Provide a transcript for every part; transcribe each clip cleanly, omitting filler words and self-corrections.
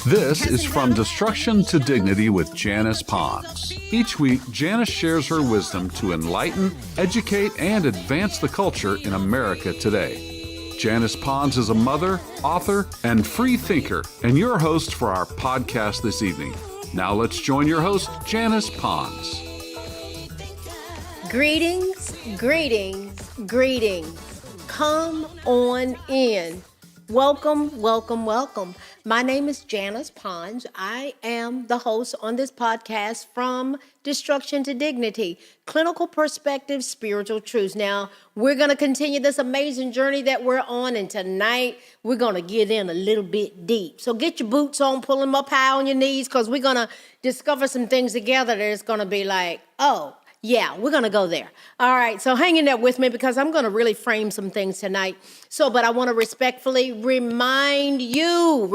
This is From Destruction to Dignity with Janice Pons. Each week, Janice shares her wisdom to enlighten, educate, and advance the culture in America today. Janice Pons is a mother, author, and free thinker, and your host for our podcast this evening. Now let's join your host, Janice Pons. Greetings, greetings, greetings. Come on in. Welcome, welcome, welcome. My name is Janice Pons. I am the host on this podcast, From Destruction to Dignity, Clinical Perspective, Spiritual Truths. Now, we're going to continue this amazing journey that we're on, and tonight we're going to get in a little bit deep. So get your boots on, pull them up high on your knees, because we're going to discover some things together that it's going to be like, oh, yeah, we're going to go there. All right, so hang in there with me because I'm going to really frame some things tonight. But I want to respectfully remind you,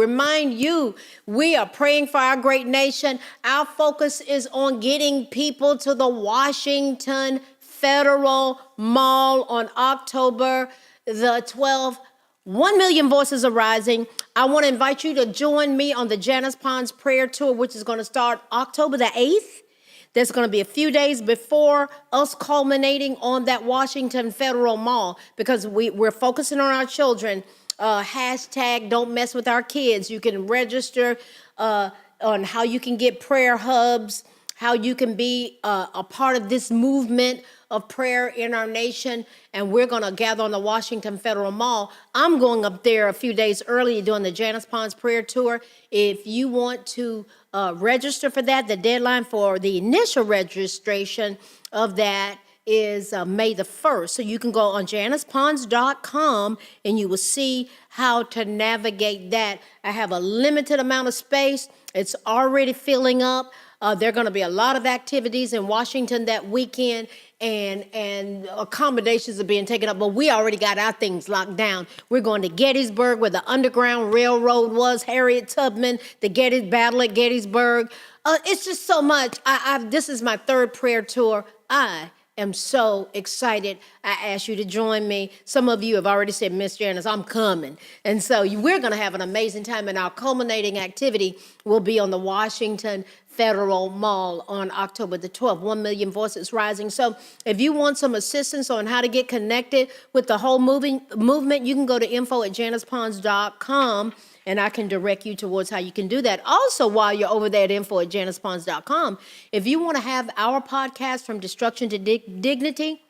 we are praying for our great nation. Our focus is on getting people to the Washington Federal Mall on October the 12th. 1 million voices are rising. I want to invite you to join me on the Janice Pons Prayer Tour, which is going to start October the 8th. There's going to be a few days before us culminating on that Washington Federal Mall because we're focusing on our children. Hashtag don't mess with our kids. You can register on how you can get prayer hubs, how you can be a part of this movement of prayer in our nation. And we're going to gather on the Washington Federal Mall. I'm going up there a few days early doing the Janice Pons Prayer Tour. If you want to register for that, the deadline for the initial registration of that is May the 1st. So you can go on JanicePons.com and you will see how to navigate that. I have a limited amount of space. It's already filling up. There are going to be a lot of activities in Washington that weekend, and accommodations are being taken up, but we already got our things locked down. We're going to Gettysburg, where the Underground Railroad was, Harriet Tubman, the battle at Gettysburg. It's just so much. This is my third prayer tour. I am so excited. I ask you to join me. Some of you have already said, Miss Janice, I'm coming. And so we're going to have an amazing time, and our culminating activity will be on the Washington Federal Mall on October the 12th. 1 million voices rising. So if you want some assistance on how to get connected with the whole movement, you can go to info@JanicePons.com and I can direct you towards how you can do that. Also, while you're over there at info@JanicePons.com, if you want to have our podcast From Destruction to Dignity,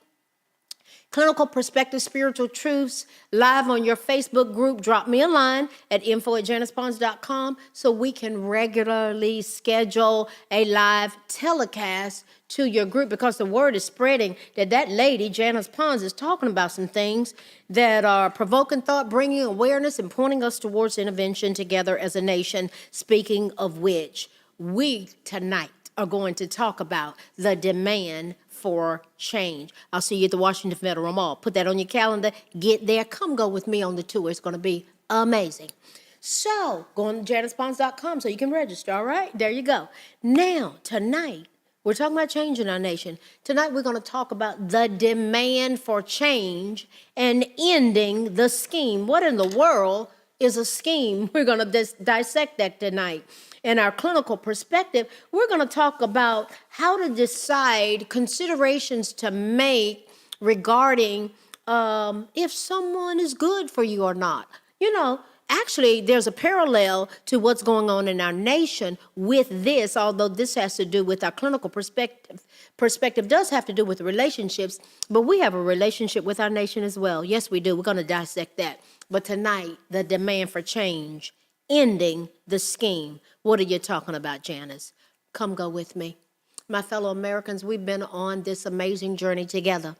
Clinical Perspective, Spiritual Truths, live on your Facebook group, drop me a line at info@JanicePons.com so we can regularly schedule a live telecast to your group, because the word is spreading that lady, Janice Pons, is talking about some things that are provoking thought, bringing awareness, and pointing us towards intervention together as a nation, speaking of which, we tonight are going to talk about the demand for change. I'll see you at the Washington Federal Mall. Put that on your calendar. Get there. Come go with me on the tour. It's going to be amazing. So go on to JanicePons.com so you can register. All right? There you go. Now, tonight, we're talking about change in our nation. Tonight, we're going to talk about the demand for change and ending the scheme. What in the world is a scheme? We're going to dissect that tonight. In our clinical perspective, we're going to talk about how to decide considerations to make regarding if someone is good for you or not. You know, actually, there's a parallel to what's going on in our nation with this, although this has to do with our clinical perspective. Perspective does have to do with relationships, but we have a relationship with our nation as well. Yes, we do. We're going to dissect that. But tonight, the demand for change, ending the scheme. What are you talking about, Janice? Come go with me. My fellow Americans, we've been on this amazing journey together.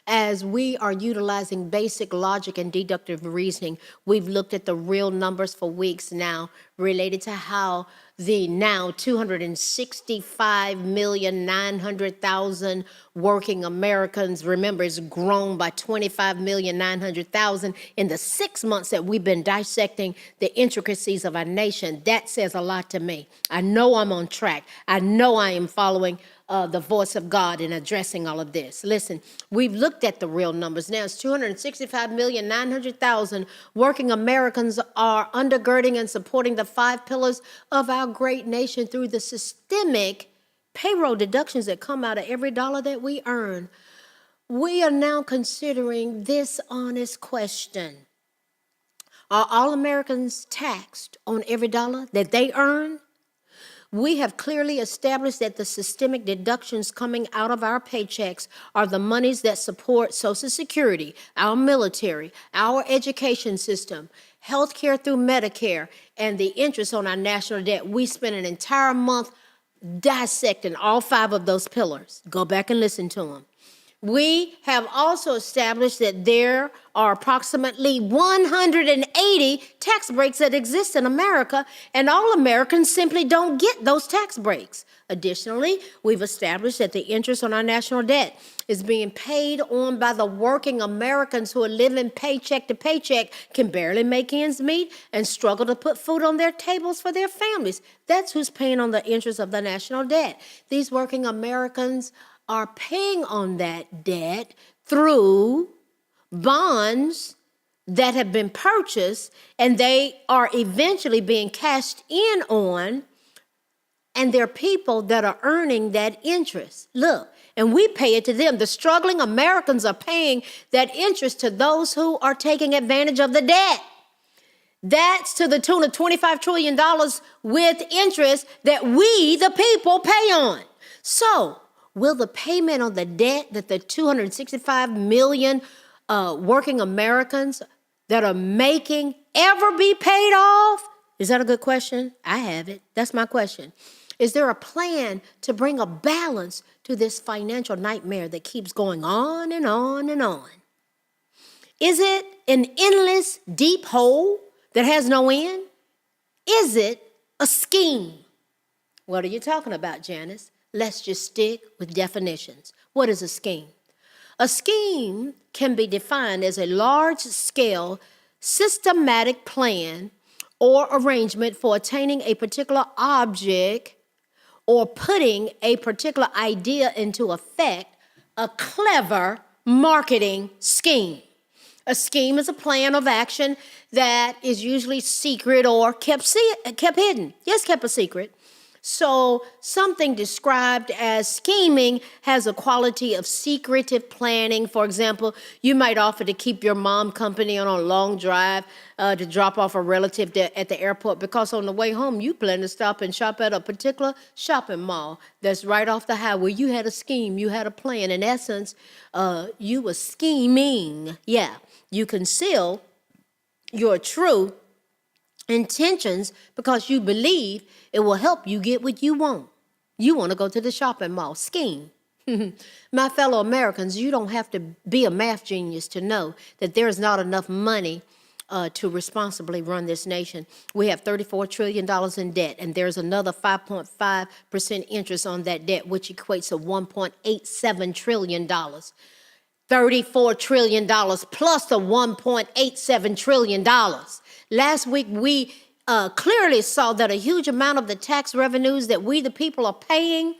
As we are utilizing basic logic and deductive reasoning, we've looked at the real numbers for weeks now related to how the now 265,900,000 working Americans, remember, it's grown by 25,900,000 in the 6 months that we've been dissecting the intricacies of our nation. That says a lot to me. I know I'm on track. I know I am following the voice of God in addressing all of this. Listen, we've looked at the real numbers. Now it's 265,900,000 working Americans are undergirding and supporting the 5 pillars of our great nation through the systemic payroll deductions that come out of every dollar that we earn. We are now considering this honest question. Are all Americans taxed on every dollar that they earn? We have clearly established that the systemic deductions coming out of our paychecks are the monies that support Social Security, our military, our education system, health care through Medicare, and the interest on our national debt. We spent an entire month dissecting all 5 of those pillars. Go back and listen to them. We have also established that there are approximately 180 tax breaks that exist in America, and all Americans simply don't get those tax breaks. Additionally, we've established that the interest on our national debt is being paid on by the working Americans who are living paycheck to paycheck, can barely make ends meet, and struggle to put food on their tables for their families. That's who's paying on the interest of the national debt. These working Americans are paying on that debt through bonds that have been purchased, and they are eventually being cashed in on, and they're people that are earning that interest. Look, and we pay it to them. The struggling Americans are paying that interest to those who are taking advantage of the debt. That's to the tune of $25 trillion with interest that we, the people, pay on. So, will the payment on the debt that the 265 million working Americans that are making ever be paid off? Is that a good question? I have it. That's my question. Is there a plan to bring a balance to this financial nightmare that keeps going on and on and on? Is it an endless deep hole that has no end? Is it a scheme? What are you talking about, Janice? Let's just stick with definitions. What is a scheme? A scheme can be defined as a large-scale, systematic plan or arrangement for attaining a particular object or putting a particular idea into effect, a clever marketing scheme. A scheme is a plan of action that is usually secret or kept hidden. Yes, kept a secret. So something described as scheming has a quality of secretive planning. For example, you might offer to keep your mom company on a long drive to drop off a relative at the airport because on the way home you plan to stop and shop at a particular shopping mall that's right off the highway. You had a scheme, you had a plan. In essence, you were scheming. Yeah, you conceal your true intentions because you believe it will help you get what you want. You want to go to the shopping mall. Scheme. My fellow Americans, you don't have to be a math genius to know that there is not enough money to responsibly run this nation. We have $34 trillion in debt, and there's another 5.5% interest on that debt, which equates to $1.87 trillion. $34 trillion plus the $1.87 trillion. Last week, we clearly saw that a huge amount of the tax revenues that we, the people, are paying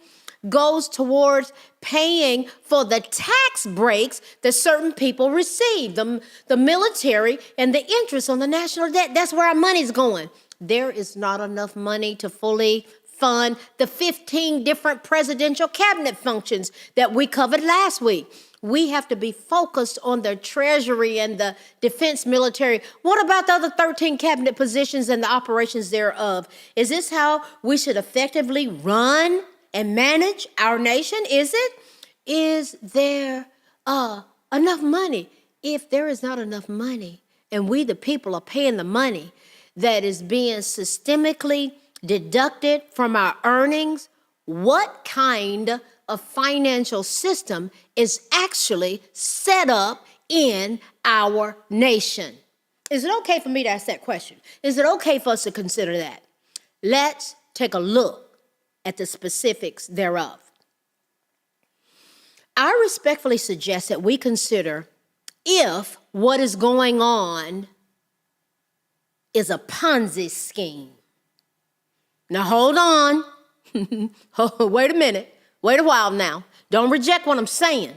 goes towards paying for the tax breaks that certain people receive, the military and the interest on the national debt. That's where our money's going. There is not enough money to fully fund the 15 different presidential cabinet functions that we covered last week. We have to be focused on the Treasury and the defense military. What about the other 13 cabinet positions and the operations thereof? Is this how we should effectively run and manage our nation? Is it? Is there enough money? If there is not enough money, and we the people are paying the money that is being systemically deducted from our earnings, what kind of financial system is actually set up in our nation? Is it okay for me to ask that question? Is it okay for us to consider that? Let's take a look at the specifics thereof. I respectfully suggest that we consider if what is going on is a Ponzi scheme. Now hold on. Wait a minute. Wait a while now. Don't reject what I'm saying.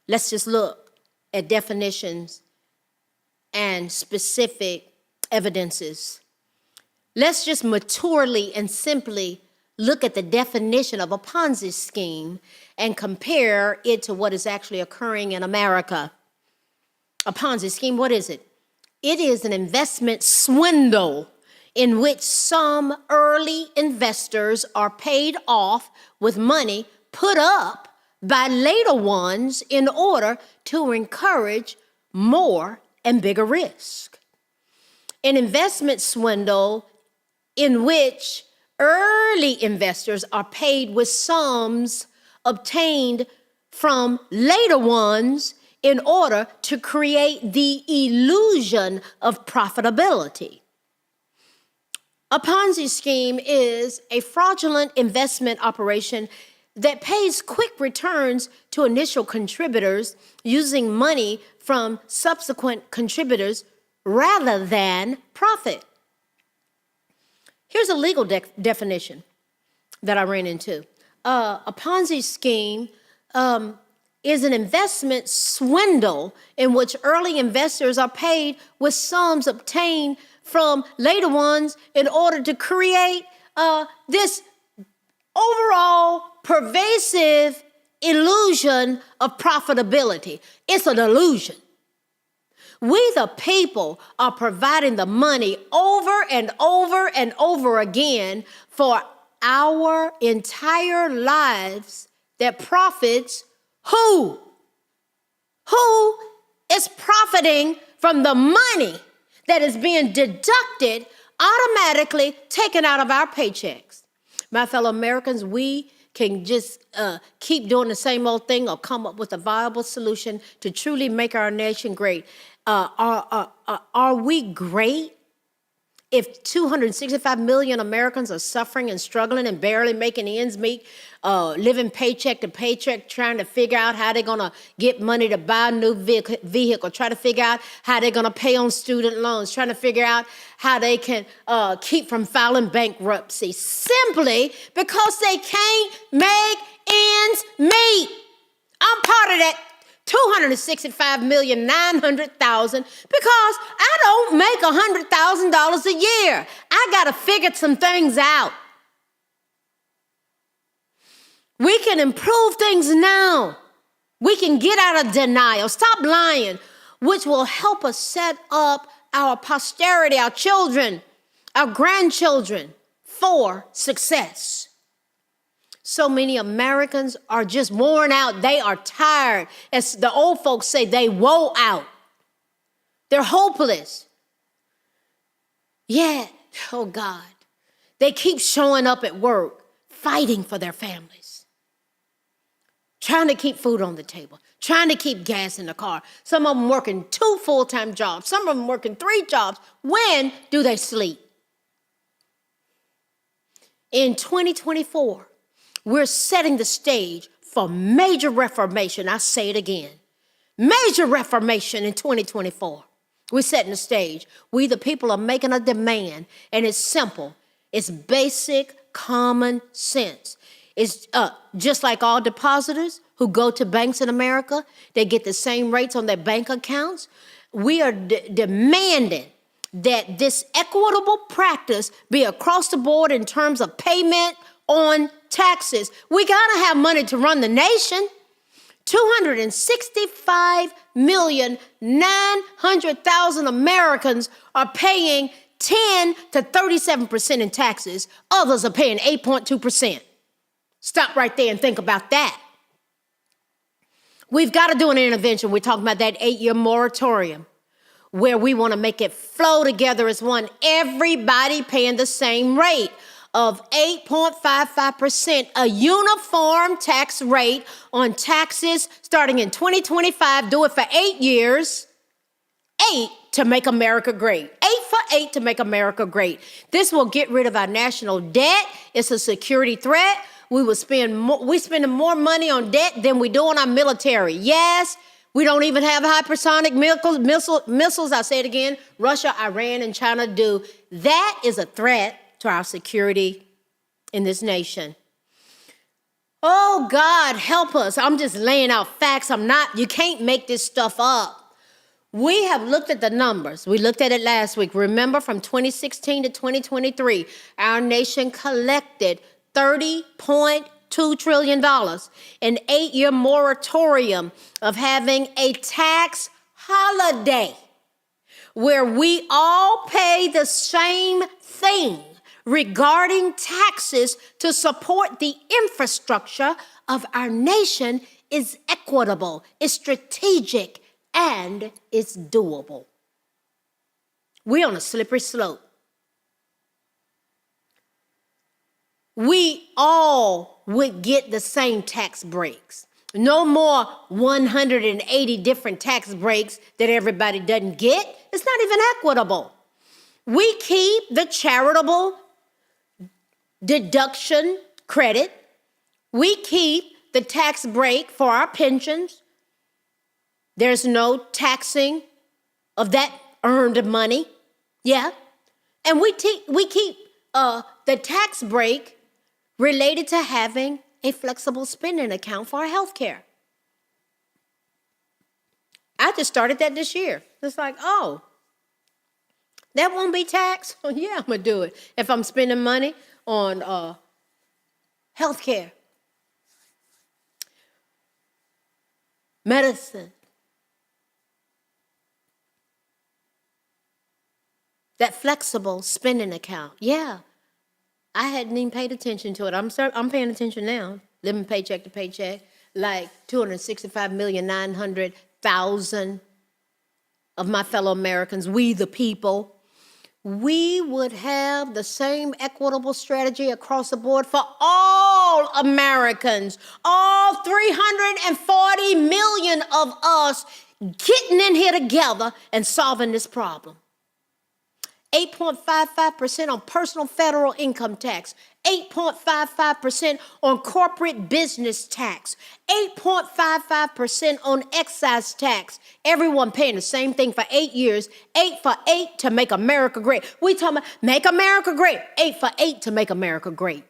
Let's just look at definitions and specific evidences. Let's just maturely and simply look at the definition of a Ponzi scheme and compare it to what is actually occurring in America. A Ponzi scheme, what is it? It is an investment swindle in which some early investors are paid off with money put up by later ones in order to encourage more and bigger risk. An investment swindle in which early investors are paid with sums obtained from later ones in order to create the illusion of profitability. A Ponzi scheme is a fraudulent investment operation that pays quick returns to initial contributors using money from subsequent contributors rather than profit. Here's a legal definition that I ran into. A Ponzi scheme is an investment swindle in which early investors are paid with sums obtained from later ones in order to create this overall pervasive illusion of profitability. It's an illusion. We, the people, are providing the money over and over and over again for our entire lives that profits who? Who is profiting from the money that is being deducted, automatically taken out of our paychecks? My fellow Americans, we can just keep doing the same old thing or come up with a viable solution to truly make our nation great. Are we great if 265 million Americans are suffering and struggling and barely making ends meet, living paycheck to paycheck, trying to figure out how they're going to get money to buy a new vehicle, try to figure out how they're going to pay on student loans, trying to figure out how they can keep from filing bankruptcy simply because they can't make ends meet? I'm part of that 265,900,000 because I don't make $100,000 a year. I got to figure some things out. We can improve things now. We can get out of denial, stop lying, which will help us set up our posterity, our children, our grandchildren for success. So many Americans are just worn out. They are tired. As the old folks say, they woe out. They're hopeless. Yet, oh God, they keep showing up at work, fighting for their families, trying to keep food on the table, trying to keep gas in the car. Some of them working 2 full-time jobs. Some of them working 3 jobs. When do they sleep? In 2024, we're setting the stage for major reformation. I say it again. Major reformation in 2024. We're setting the stage. We, the people, are making a demand, and it's simple. It's basic common sense. It's just like all depositors who go to banks in America, they get the same rates on their bank accounts. We are demanding that this equitable practice be across the board in terms of payment on taxes. We got to have money to run the nation. 265,900,000 Americans are paying 10 to 37% in taxes. Others are paying 8.2%. Stop right there and think about that. We've got to do an intervention. We're talking about that 8-year moratorium where we want to make it flow together as one. Everybody paying the same rate of 8.55%, a uniform tax rate on taxes starting in 2025. Do it for 8 years. 8 to make America great. 8 for 8 to make America great. This will get rid of our national debt. It's a security threat. We're spending more money on debt than we do on our military. Yes, we don't even have hypersonic missiles. I'll say it again. Russia, Iran, and China do. That is a threat to our security in this nation. Oh, God, help us. I'm just laying out facts. You can't make this stuff up. We have looked at the numbers. We looked at it last week. Remember, from 2016 to 2023, our nation collected $30.2 trillion, an 8-year moratorium of having a tax holiday where we all pay the same thing regarding taxes to support the infrastructure of our nation is equitable, is strategic, and it's doable. We're on a slippery slope. We all would get the same tax breaks. No more 180 different tax breaks that everybody doesn't get. It's not even equitable. We keep the charitable deduction credit. We keep the tax break for our pensions. There's no taxing of that earned money. Yeah. And we keep the tax break related to having a flexible spending account for our health care. I just started that this year. It's like, oh, that won't be taxed? Oh, yeah, I'm going to do it if I'm spending money on health care, medicine. That flexible spending account. Yeah, I hadn't even paid attention to it. I'm paying attention now, living paycheck to paycheck, like 265,900,000 of my fellow Americans, we the people, we would have the same equitable strategy across the board for all Americans, all 340 million of us getting in here together and solving this problem. 8.55% on personal federal income tax, 8.55% on corporate business tax, 8.55% on excise tax. Everyone paying the same thing for 8 years, 8 for 8 to make America great. We talking about make America great, 8 for 8 to make America great.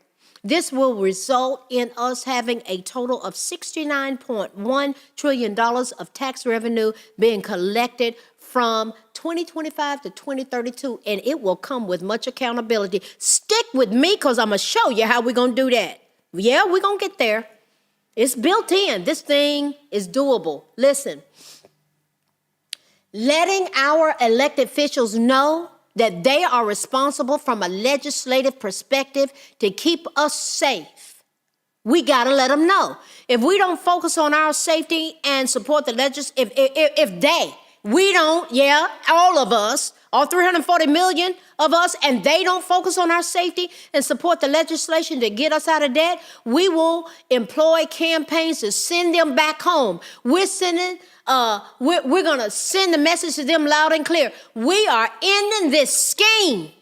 This will result in us having a total of $69.1 trillion of tax revenue being collected from 2025 to 2032, and it will come with much accountability. Stick with me because I'm going to show you how we're going to do that. Yeah, we're going to get there. It's built in. This thing is doable. Listen, letting our elected officials know that they are responsible from a legislative perspective to keep us safe. We got to let them know. If we don't focus on our safety and support the we don't, yeah, all of us, all 340 million of us, and they don't focus on our safety and support the legislation to get us out of debt, we will employ campaigns to send them back home. We're going to send the message to them loud and clear. We are ending this scheme.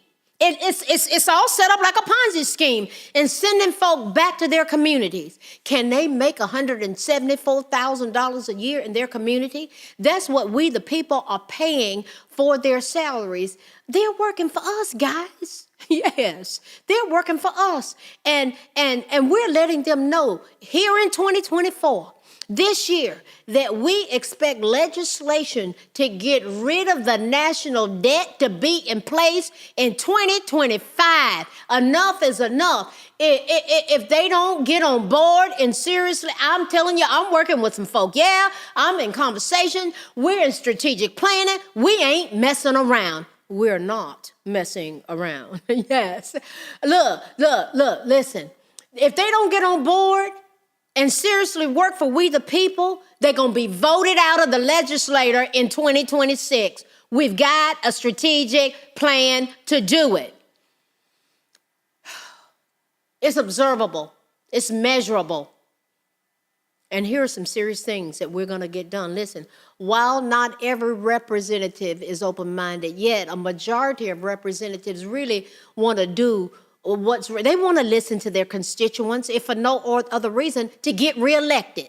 It's all set up like a Ponzi scheme and sending folk back to their communities. Can they make $174,000 a year in their community? That's what we, the people, are paying for their salaries. They're working for us, guys. Yes, they're working for us. And we're letting them know here in 2024, this year, that we expect legislation to get rid of the national debt to be in place in 2025. Enough is enough. If they don't get on board and seriously, I'm telling you, I'm working with some folk. Yeah, I'm in conversation. We're in strategic planning. We ain't messing around. We're not messing around. Yes. Look, listen. If they don't get on board and seriously work for we the people, they're going to be voted out of the legislature in 2026. We've got a strategic plan to do it. It's observable. It's measurable. And here are some serious things that we're going to get done. Listen, while not every representative is open-minded yet, a majority of representatives really want to do they want to listen to their constituents, if for no other reason, to get reelected.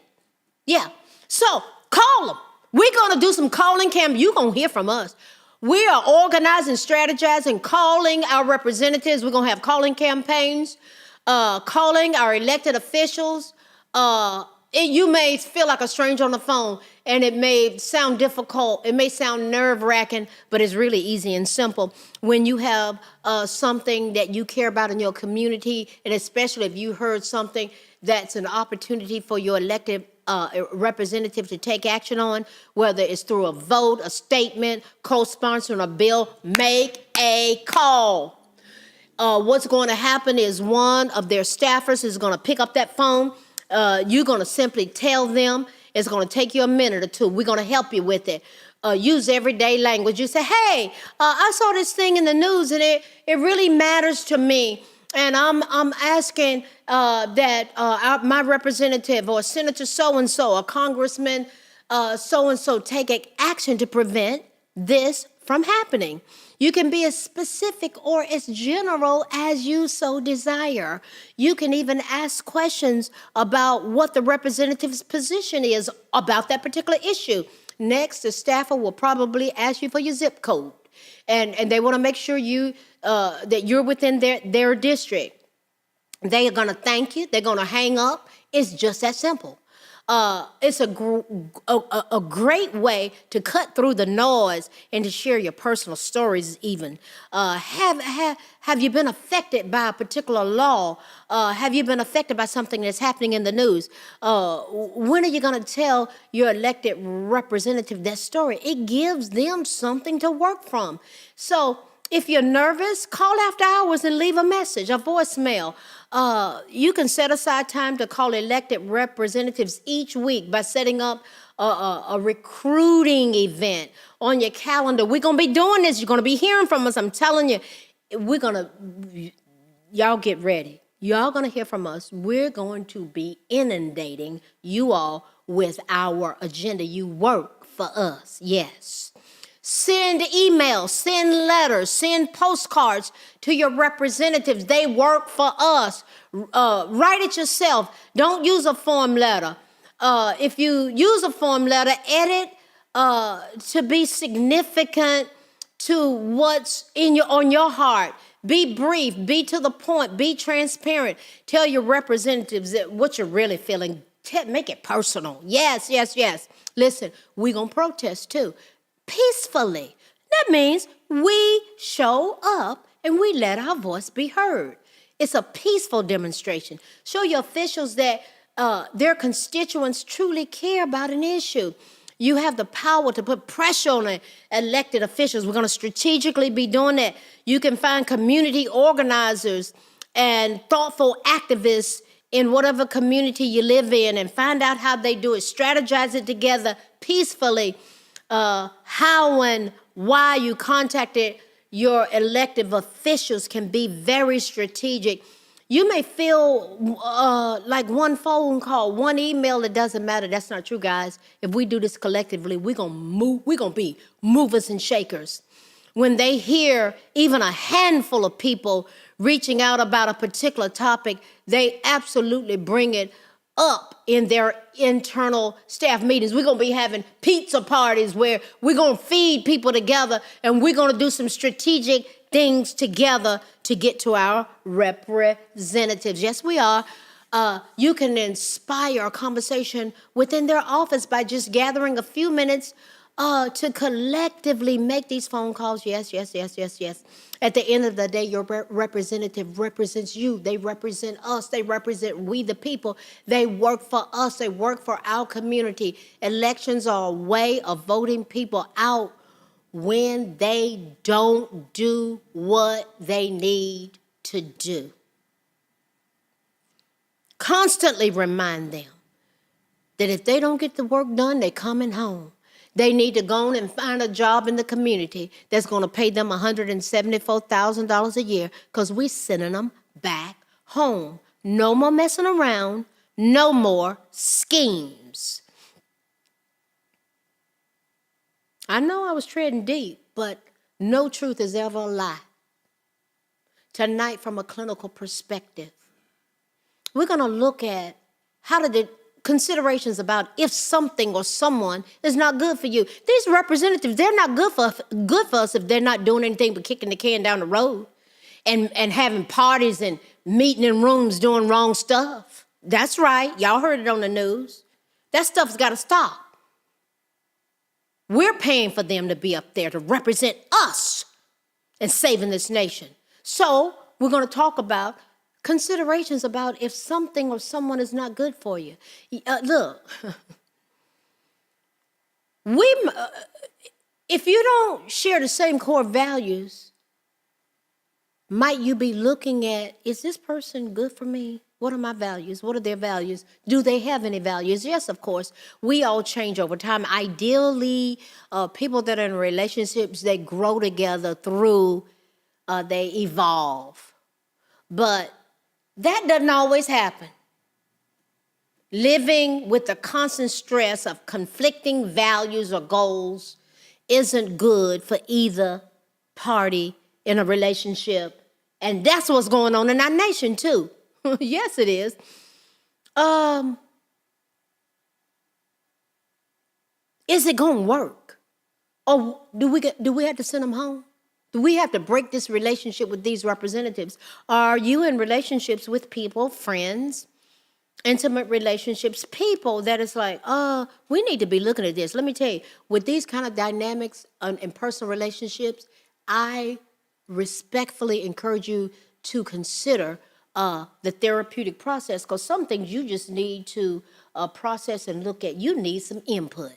Yeah. So call them. We're going to do some calling campaigns. You're going to hear from us. We are organizing, strategizing, calling our representatives. We're going to have calling campaigns, calling our elected officials, You may feel like a stranger on the phone, and it may sound difficult. It may sound nerve-wracking, but it's really easy and simple. When you have something that you care about in your community, and especially if you heard something that's an opportunity for your elected representative to take action on, whether it's through a vote, a statement, co-sponsoring a bill, make a call. What's going to happen is one of their staffers is going to pick up that phone. You're going to simply tell them. It's going to take you a minute or two. We're going to help you with it. Use everyday language. You say, hey, I saw this thing in the news, and it really matters to me. And I'm asking that my representative or Senator so-and-so or Congressman so-and-so take action to prevent this from happening. You can be as specific or as general as you so desire. You can even ask questions about what the representative's position is about that particular issue. Next, the staffer will probably ask you for your zip code. And they want to make sure that you're within their district. They are going to thank you. They're going to hang up. It's just that simple. It's a great way to cut through the noise and to share your personal stories even. Have you been affected by a particular law? Have you been affected by something that's happening in the news? When are you going to tell your elected representative that story? It gives them something to work from. So if you're nervous, call after hours and leave a message, a voicemail. You can set aside time to call elected representatives each week by setting up a recruiting event on your calendar. We're going to be doing this. You're going to be hearing from us. I'm telling you, y'all get ready. Y'all going to hear from us. We're going to be inundating you all with our agenda. You work for us. Yes. Send emails, send letters, send postcards to your representatives. They work for us. Write it yourself. Don't use a form letter. If you use a form letter, edit to be significant to what's on your heart. Be brief, be to the point, be transparent. Tell your representatives what you're really feeling. Make it personal. Yes, yes, yes. Listen, we're going to protest too. Peacefully. That means we show up and we let our voice be heard. It's a peaceful demonstration. Show your officials that their constituents truly care about an issue. You have the power to put pressure on the elected officials. We're going to strategically be doing that. You can find community organizers and thoughtful activists in whatever community you live in and find out how they do it. Strategize it together peacefully. How and why you contacted your elected officials can be very strategic. You may feel like one phone call, one email, it doesn't matter. That's not true, guys. If we do this collectively, we're going to be movers and shakers. When they hear even a handful of people reaching out about a particular topic, they absolutely bring it up in their internal staff meetings. We're going to be having pizza parties where we're going to feed people together, and we're going to do some strategic things together to get to our representatives. Yes, we are. You can inspire a conversation within their office by just gathering a few minutes to collectively make these phone calls. Yes, yes, yes, yes, yes. At the end of the day, your representative represents you. They represent us. They represent we, the people. They work for us. They work for our community. Elections are a way of voting people out when they don't do what they need to do. Constantly remind them that if they don't get the work done, they're coming home. They need to go on and find a job in the community that's going to pay them $174,000 a year because we're sending them back home. No more messing around. No more schemes. I know I was treading deep, but no truth is ever a lie. Tonight, from a clinical perspective, we're going to look at how did considerations about if something or someone is not good for you. These representatives, they're not good for us if they're not doing anything but kicking the can down the road and having parties and meeting in rooms doing wrong stuff. That's right. Y'all heard it on the news. That stuff's got to stop. We're paying for them to be up there to represent us and saving this nation. So we're going to talk about considerations about if something or someone is not good for you. Look, if you don't share the same core values, might you be looking at, is this person good for me? What are my values? What are their values? Do they have any values? Yes, of course. We all change over time. Ideally, people that are in relationships, they grow together through, they evolve. But that doesn't always happen. Living with the constant stress of conflicting values or goals isn't good for either party in a relationship. And that's what's going on in our nation, too. Yes, it is. Is it going to work? Or do we have to send them home? Do we have to break this relationship with these representatives? Are you in relationships with people, friends, intimate relationships, people that it's like, we need to be looking at this. Let me tell you, with these kind of dynamics in personal relationships, I respectfully encourage you to consider the therapeutic process, because some things you just need to process and look at. You need some input.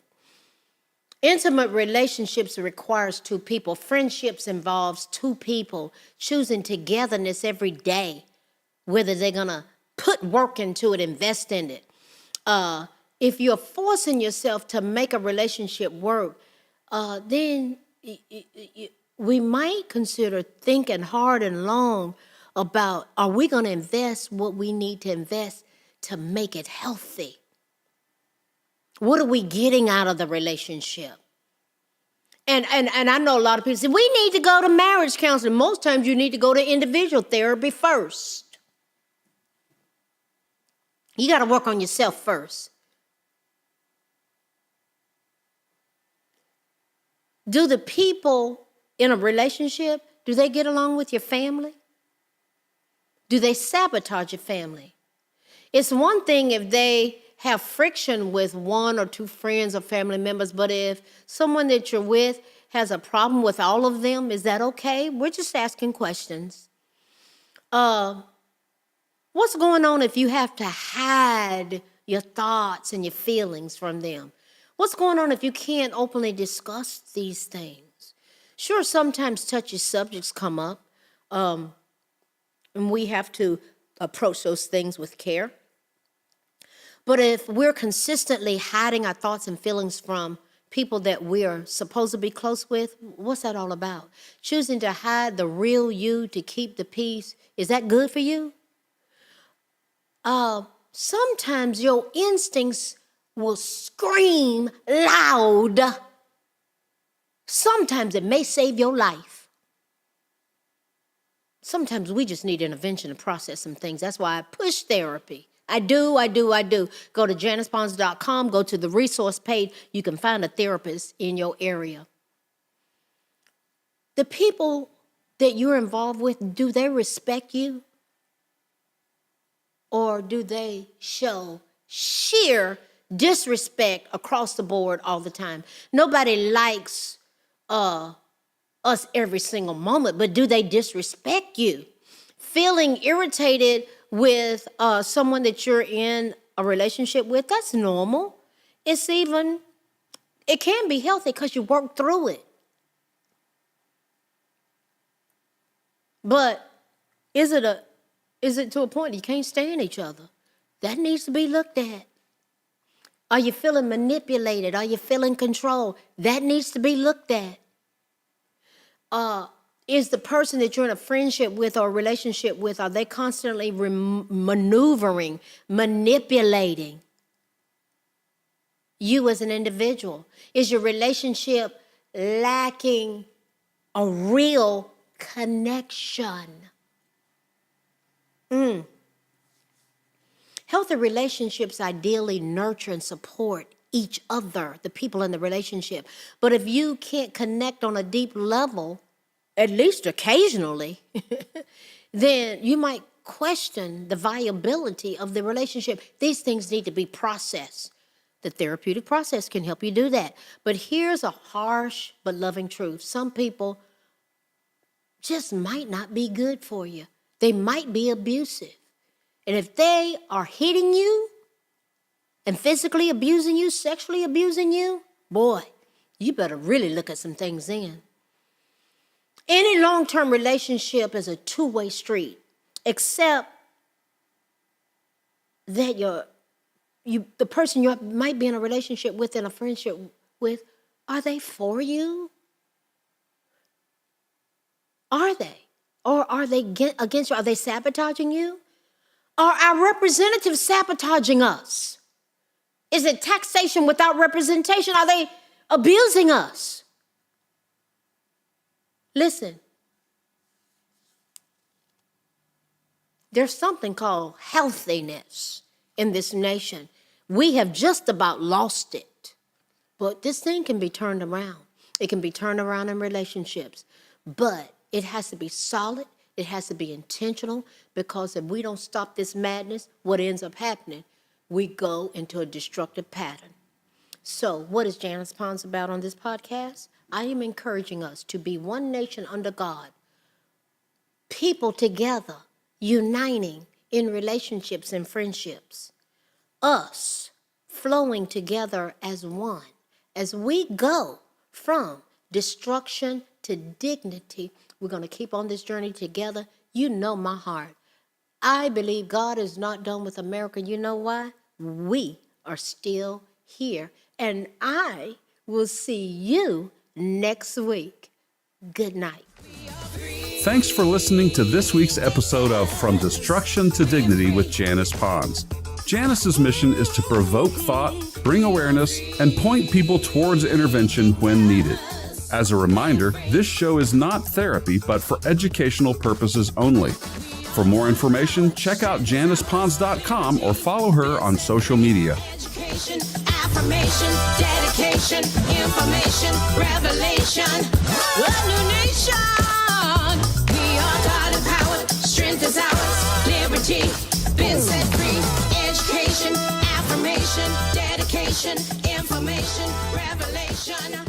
Intimate relationships requires two people. Friendships involves two people choosing togetherness every day, whether they're going to put work into it, invest in it. If you're forcing yourself to make a relationship work, then we might consider thinking hard and long about, are we going to invest what we need to invest to make it healthy? What are we getting out of the relationship? And I know a lot of people say, we need to go to marriage counseling. Most times you need to go to individual therapy first. You got to work on yourself first. Do the people in a relationship, do they get along with your family? Do they sabotage your family? It's one thing if they have friction with one or two friends or family members, but if someone that you're with has a problem with all of them, is that okay? We're just asking questions. What's going on if you have to hide your thoughts and your feelings from them? What's going on if you can't openly discuss these things? Sure, sometimes touchy subjects come up, and we have to approach those things with care. But if we're consistently hiding our thoughts and feelings from people that we are supposed to be close with, what's that all about? Choosing to hide the real you to keep the peace, is that good for you? Sometimes your instincts will scream loud. Sometimes it may save your life. Sometimes we just need intervention to process some things. That's why I push therapy. I do. Go to JanicePons.com, go to the resource page. You can find a therapist in your area. The people that you're involved with, do they respect you? Or do they show sheer disrespect across the board all the time? Nobody likes us every single moment, but do they disrespect you? Feeling irritated with someone that you're in a relationship with, that's normal. It can be healthy because you work through it. But is it to a point you can't stand each other? That needs to be looked at. Are you feeling manipulated? Are you feeling controlled? That needs to be looked at. Is the person that you're in a friendship with or a relationship with, are they constantly maneuvering, manipulating you as an individual? Is your relationship lacking a real connection? Healthy relationships ideally nurture and support each other, the people in the relationship. But if you can't connect on a deep level, at least occasionally, then you might question the viability of the relationship. These things need to be processed. The therapeutic process can help you do that. But here's a harsh but loving truth. Some people just might not be good for you. They might be abusive. And if they are hitting you and physically abusing you, sexually abusing you, boy, you better really look at some things then. Any long-term relationship is a two-way street, except that the person you might be in a relationship with, in a friendship with, are they for you? Are they? Or are they against you? Are they sabotaging you? Are our representatives sabotaging us? Is it taxation without representation? Are they abusing us? Listen, there's something called healthiness in this nation. We have just about lost it. But this thing can be turned around. It can be turned around in relationships. But it has to be solid. It has to be intentional, because if we don't stop this madness, what ends up happening? We go into a destructive pattern. So what is Janice Pons about on this podcast? I am encouraging us to be one nation under God, people together, uniting in relationships and friendships, us flowing together as one. As we go from destruction to dignity, we're going to keep on this journey together. You know my heart. I believe God is not done with America. You know why? We are still here. And I will see you next week. Good night. Thanks for listening to this week's episode of From Destruction to Dignity with Janice Pons. Janice's mission is to provoke thought, bring awareness, and point people towards intervention when needed. As a reminder, this show is not therapy, but for educational purposes only. For more information, check out JanicePons.com or follow her on social media. Education, affirmation, dedication, information, revelation. A new nation. We are God empowered. Strength is ours. Liberty, been set free. Education, affirmation, dedication, information, revelation.